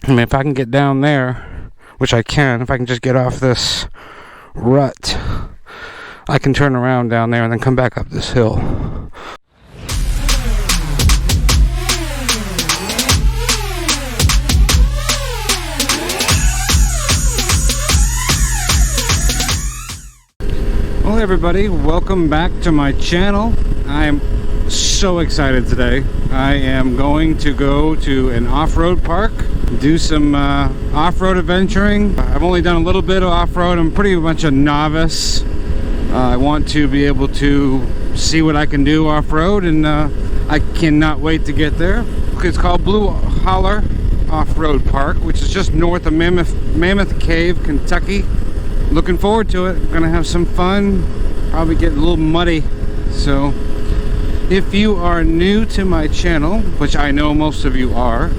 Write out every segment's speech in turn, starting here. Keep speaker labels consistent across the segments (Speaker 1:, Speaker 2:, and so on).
Speaker 1: I mean, if I can get down there, which I can, if I can just get off this rut, I can turn around down there and then come back up this hill. Well, everybody, welcome back to my channel. I am so excited today. I am going to go to an off-road park, do some off-road adventuring. I've only done a little bit of off-road. I'm pretty much a novice. I want to be able to see what I can do off-road, and I cannot wait to get there. It's called Blue Holler Off-Road Park, which is just north of Mammoth Cave, Kentucky. Looking forward to it. I'm gonna have some fun, probably get a little muddy. So if you are new to my channel, which I know most of you are,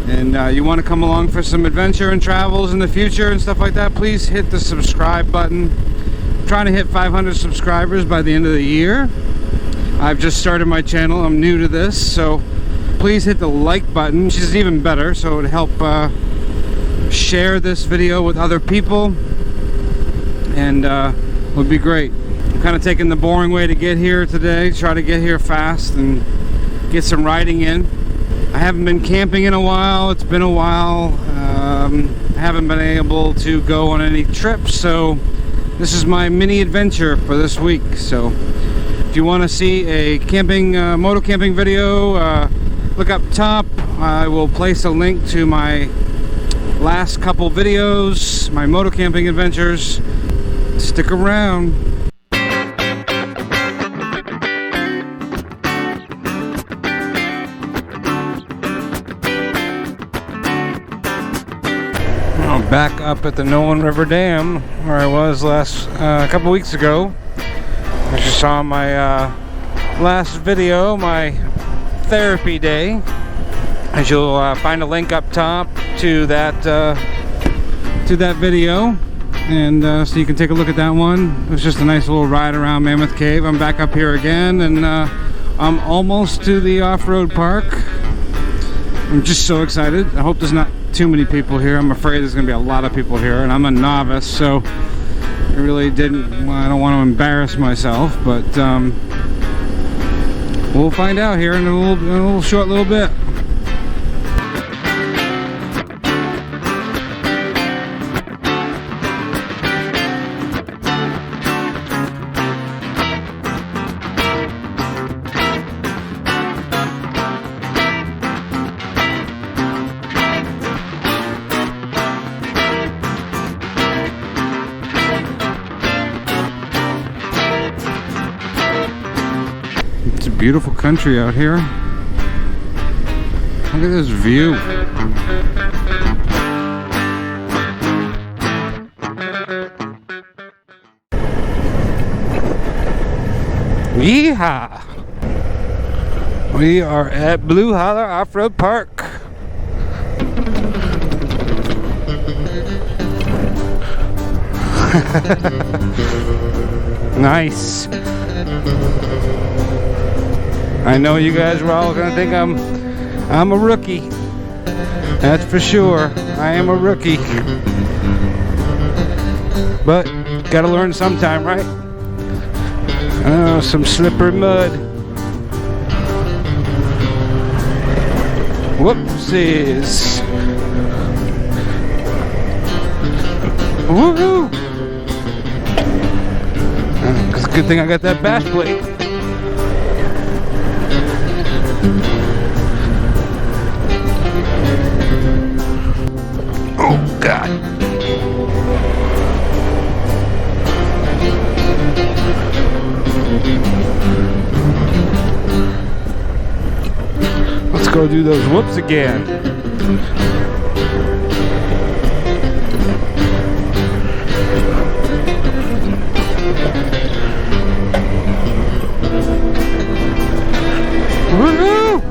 Speaker 1: and you want to come along for some adventure and travels in the future and stuff like that, please hit the subscribe button. I'm trying to hit 500 subscribers by the end of the year. I've just started my channel. I'm new to this, so please hit the like button, which is even better, so it would help share this video with other people, and would be great. I'm kind of taking the boring way to get here today, try to get here fast and get some riding in. I haven't been camping in a while. It's been a while. I haven't been able to go on any trips, so this is my mini adventure for this week. So if you want to see a camping, moto camping video, look up top. I will place a link to my last couple videos, my moto camping adventures. Stick around. I'm back up at the Nolan River Dam where I was last a couple weeks ago. As you saw in my last video, my therapy day. As you'll find a link up top to that video, and so you can take a look at that one. It was just a nice little ride around Mammoth Cave. I'm back up here again, and I'm almost to the off-road park. I'm just so excited. I hope there's not too many people here. I'm afraid there's gonna be a lot of people here, and I'm a novice, so I really didn't. I don't want to embarrass myself, but we'll find out here in a little short little bit. It's a beautiful country out here. Look at this view. Yeehaw! We are at Blue Holler Off-Road Park. Nice. I know you guys were all gonna think I'm a rookie. That's for sure. I am a rookie. But gotta learn sometime, right? Oh, some slippery mud. Whoopsies. Woohoo! It's a good thing I got that bash plate. Oh, God. Let's go do those whoops again. Woohoo!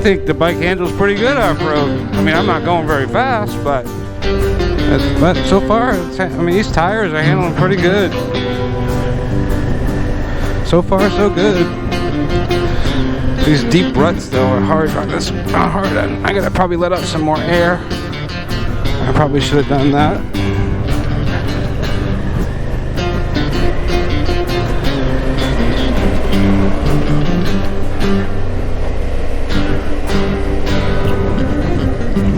Speaker 1: think the bike handles pretty good off-road. I mean, I'm not going very fast, but so far, I mean, these tires are handling pretty good. So far, so good. These deep ruts, though, are hard on this. I gotta probably let out some more air. I probably should have done that.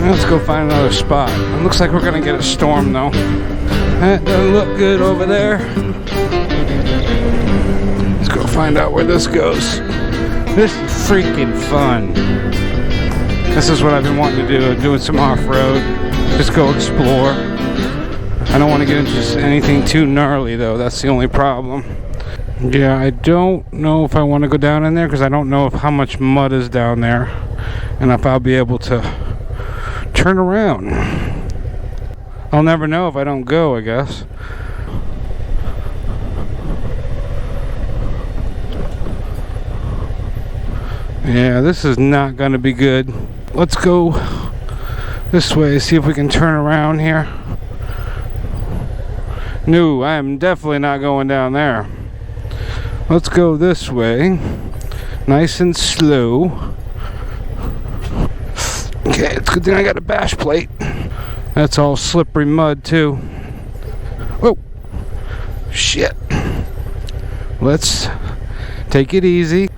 Speaker 1: Let's go find another spot. It looks like we're gonna get a storm, though. That doesn't look good over there. Let's go find out where this goes. This is freaking fun. This is what I've been wanting to do, doing some off-road. Just go explore. I don't want to get into anything too gnarly, though. That's the only problem. Yeah, I don't know if I want to go down in there because I don't know if how much mud is down there and if I'll be able to turn around. I'll never know if I don't go, I guess. Yeah, this is not going to be good. Let's go this way, see if we can turn around here. No, I am definitely not going down there. Let's go this way. Nice and slow. Okay, it's a good thing I got a bash plate. That's all slippery mud, too. Whoa. Shit. Let's take it easy.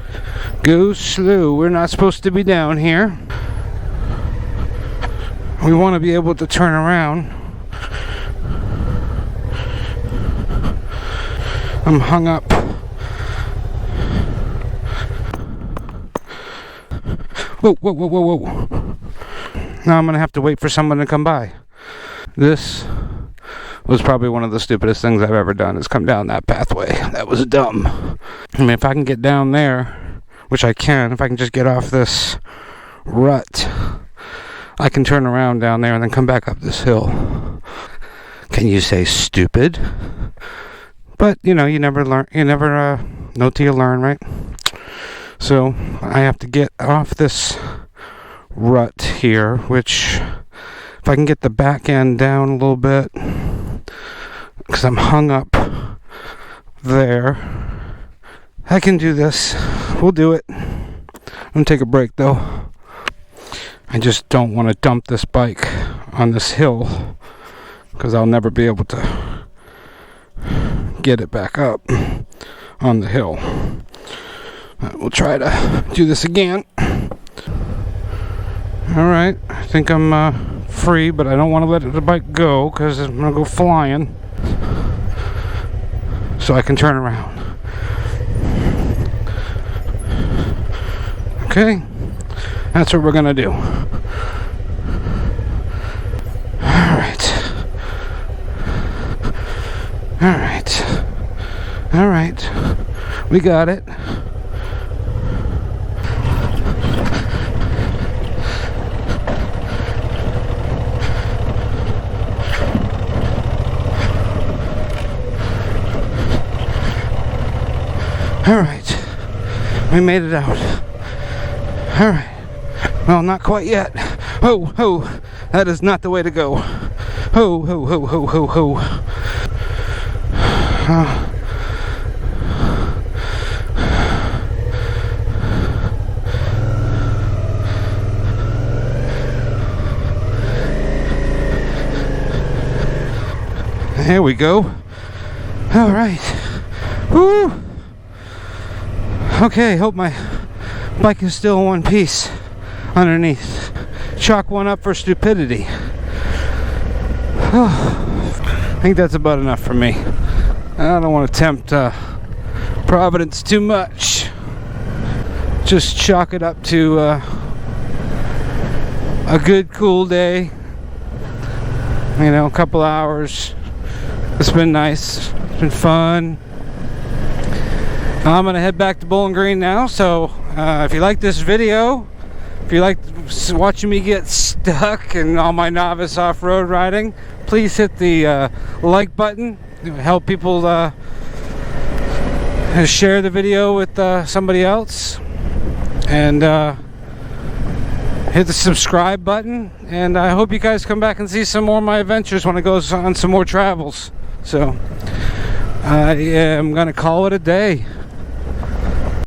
Speaker 1: Go slow. We're not supposed to be down here. We want to be able to turn around. I'm hung up. Whoa, whoa, whoa, whoa, whoa. Now I'm going to have to wait for someone to come by. This was probably one of the stupidest things I've ever done, is come down that pathway. That was dumb. I mean, if I can get down there, which I can, if I can just get off this rut, I can turn around down there and then come back up this hill. Can you say stupid? But, you know, you never learn, you never know till you learn, right? So, I have to get off this rut here, which, if I can get the back end down a little bit, because I'm hung up there, I can do this. We'll do it. I'm going to take a break, though. I just don't want to dump this bike on this hill, because I'll never be able to get it back up on the hill. We'll try to do this again. Alright, I think I'm free, but I don't want to let the bike go because I'm going to go flying. So I can turn around. Okay, that's what we're going to do. Alright. Alright. Alright. We got it. Alright, we made it out. Alright, well, not quite yet. Ho, ho, that is not the way to go. Ho, ho, ho, ho, ho, ho. There we go. Alright. Woo! Okay, hope my bike is still in one piece underneath. Chalk one up for stupidity. I think that's about enough for me. I don't want to tempt Providence too much. Just chalk it up to a good cool day. You know, a couple hours. It's been nice. It's been fun. I'm going to head back to Bowling Green now, so if you like this video, if you like watching me get stuck and all my novice off-road riding, please hit the like button. It will help people share the video with somebody else. And hit the subscribe button, and I hope you guys come back and see some more of my adventures when I go on some more travels. So I am gonna call it a day.